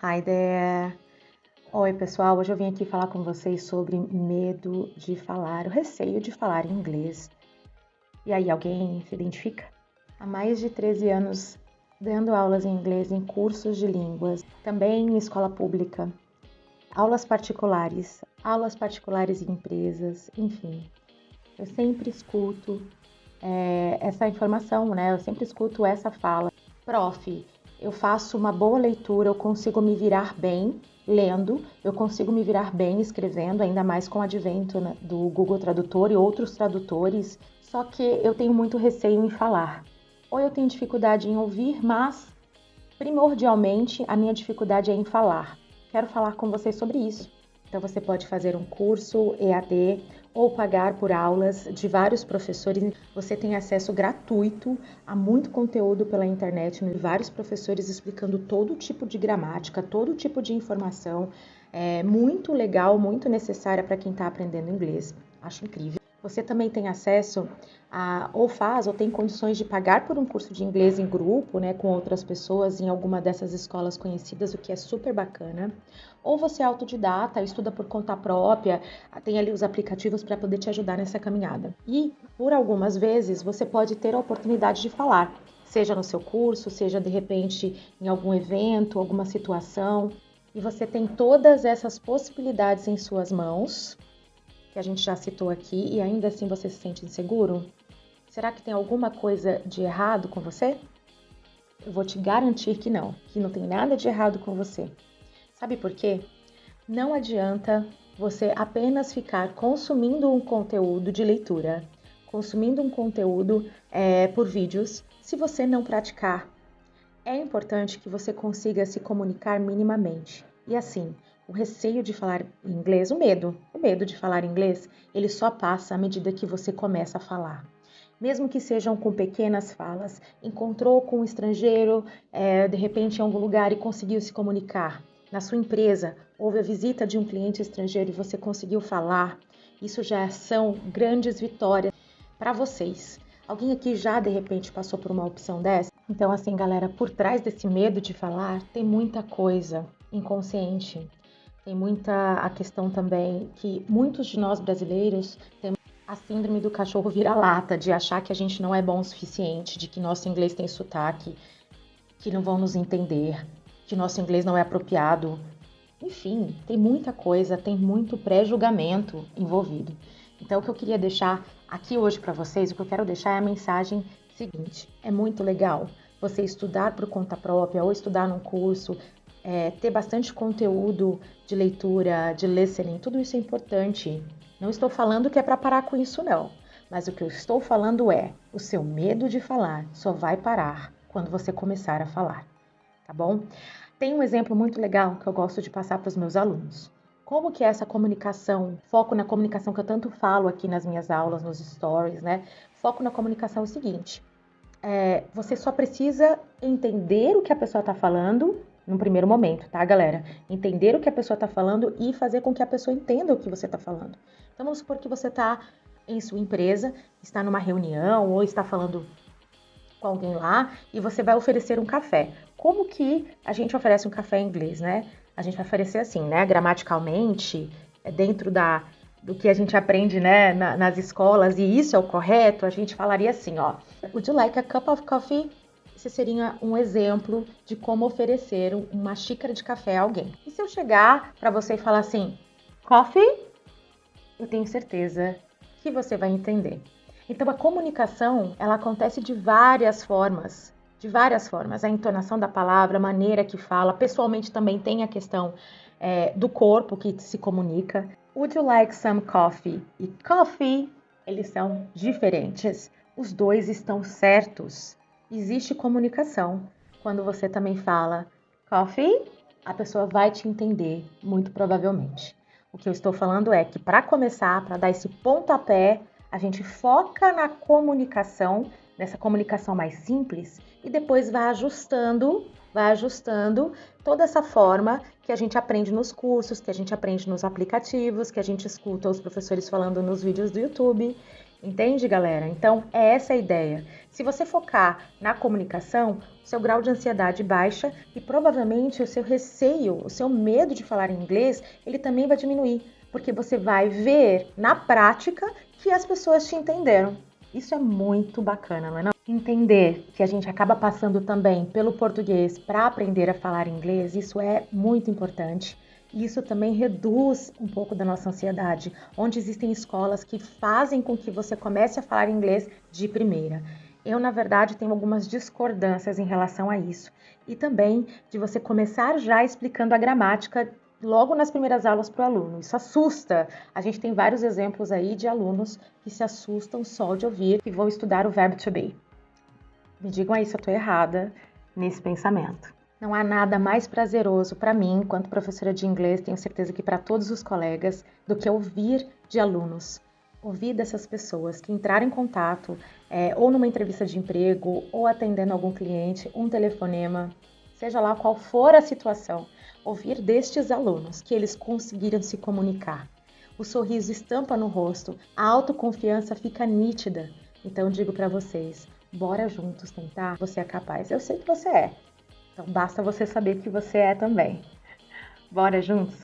Hi there! Oi, pessoal! Hoje eu vim aqui falar com vocês sobre medo de falar, o receio de falar inglês. E aí, alguém se identifica? Há mais de 13 anos dando aulas em inglês em cursos de línguas, também em escola pública, aulas particulares em empresas, enfim. Eu sempre escuto essa informação, né? Eu sempre escuto essa fala. Prof, eu faço uma boa leitura, eu consigo me virar bem lendo, eu consigo me virar bem escrevendo, ainda mais com o advento, né, do Google Tradutor e outros tradutores, só que eu tenho muito receio em falar. Ou eu tenho dificuldade em ouvir, mas primordialmente a minha dificuldade é em falar. Quero falar com vocês sobre isso. Então você pode fazer um curso EAD ou pagar por aulas de vários professores. Você tem acesso gratuito a muito conteúdo pela internet, vários professores explicando todo tipo de gramática, todo tipo de informação. É muito legal, muito necessária para quem está aprendendo inglês. Acho incrível. Você também tem acesso ou tem condições de pagar por um curso de inglês em grupo, né, com outras pessoas em alguma dessas escolas conhecidas, o que é super bacana. Ou você é autodidata, estuda por conta própria, tem ali os aplicativos para poder te ajudar nessa caminhada. E, por algumas vezes, você pode ter a oportunidade de falar, seja no seu curso, seja de repente em algum evento, alguma situação. E você tem todas essas possibilidades em suas mãos, que a gente já citou aqui, e ainda assim você se sente inseguro? Será que tem alguma coisa de errado com você? Eu vou te garantir que não tem nada de errado com você. Sabe por quê? Não adianta você apenas ficar consumindo um conteúdo de leitura, consumindo um conteúdo por vídeos, se você não praticar. É importante que você consiga se comunicar minimamente. E assim, o receio de falar inglês, o medo de falar inglês, ele só passa à medida que você começa a falar. Mesmo que sejam com pequenas falas, encontrou com um estrangeiro, de repente em algum lugar e conseguiu se comunicar. Na sua empresa, houve a visita de um cliente estrangeiro e você conseguiu falar. Isso já são grandes vitórias para vocês. Alguém aqui já de repente passou por uma opção dessa? Então, assim, galera, por trás desse medo de falar, tem muita coisa inconsciente. Tem muita a questão também que muitos de nós brasileiros temos a síndrome do cachorro vira-lata, de achar que a gente não é bom o suficiente, de que nosso inglês tem sotaque, que não vão nos entender, que nosso inglês não é apropriado. Enfim, tem muita coisa, tem muito pré-julgamento envolvido. Então, o que eu queria deixar aqui hoje para vocês, o que eu quero deixar é a mensagem seguinte: é muito legal você estudar por conta própria ou estudar num curso, ter bastante conteúdo de leitura, de listening, tudo isso é importante. Não estou falando que é para parar com isso, não. Mas o que eu estou falando é, o seu medo de falar só vai parar quando você começar a falar, tá bom? Tem um exemplo muito legal que eu gosto de passar para os meus alunos. Como que é essa comunicação, foco na comunicação que eu tanto falo aqui nas minhas aulas, nos stories, né? Foco na comunicação é o seguinte, você só precisa entender o que a pessoa está falando num primeiro momento, tá, galera? Entender o que a pessoa está falando e fazer com que a pessoa entenda o que você está falando. Então, vamos supor que você está em sua empresa, está numa reunião ou está falando com alguém lá e você vai oferecer um café. Como que a gente oferece um café em inglês, né? A gente vai oferecer assim, né? Gramaticalmente, dentro do que a gente aprende, né, nas escolas, e isso é o correto, a gente falaria assim, ó. Would you like a cup of coffee? Esse seria um exemplo de como oferecer uma xícara de café a alguém. E se eu chegar para você e falar assim, coffee? Eu tenho certeza que você vai entender. Então, a comunicação, ela acontece de várias formas. A entonação da palavra, a maneira que fala. Pessoalmente, também tem a questão do corpo que se comunica. Would you like some coffee? E coffee, eles são diferentes. Os dois estão certos. Existe comunicação. Quando você também fala coffee, a pessoa vai te entender, muito provavelmente. O que eu estou falando é que, para começar, para dar esse pontapé, a gente foca na comunicação, nessa comunicação mais simples, e depois vai ajustando toda essa forma que a gente aprende nos cursos, que a gente aprende nos aplicativos, que a gente escuta os professores falando nos vídeos do YouTube. Entende, galera? Então, é essa a ideia. Se você focar na comunicação, o seu grau de ansiedade baixa e provavelmente o seu receio, o seu medo de falar em inglês, ele também vai diminuir, porque você vai ver na prática que as pessoas te entenderam. Isso é muito bacana, não é não? Entender que a gente acaba passando também pelo português para aprender a falar inglês, isso é muito importante. E isso também reduz um pouco da nossa ansiedade, onde existem escolas que fazem com que você comece a falar inglês de primeira. Eu, na verdade, tenho algumas discordâncias em relação a isso. E também de você começar já explicando a gramática logo nas primeiras aulas para o aluno. Isso assusta. A gente tem vários exemplos aí de alunos que se assustam só de ouvir que vão estudar o verbo to be. Me digam aí se eu estou errada nesse pensamento. Não há nada mais prazeroso para mim, enquanto professora de inglês, tenho certeza que para todos os colegas, do que ouvir de alunos. Ouvir dessas pessoas que entraram em contato, ou numa entrevista de emprego, ou atendendo algum cliente, um telefonema, seja lá qual for a situação, ouvir destes alunos que eles conseguiram se comunicar. O sorriso estampa no rosto, a autoconfiança fica nítida. Então digo para vocês, bora juntos tentar? Você é capaz. Eu sei que você é. Então basta você saber que você é também. Bora juntos?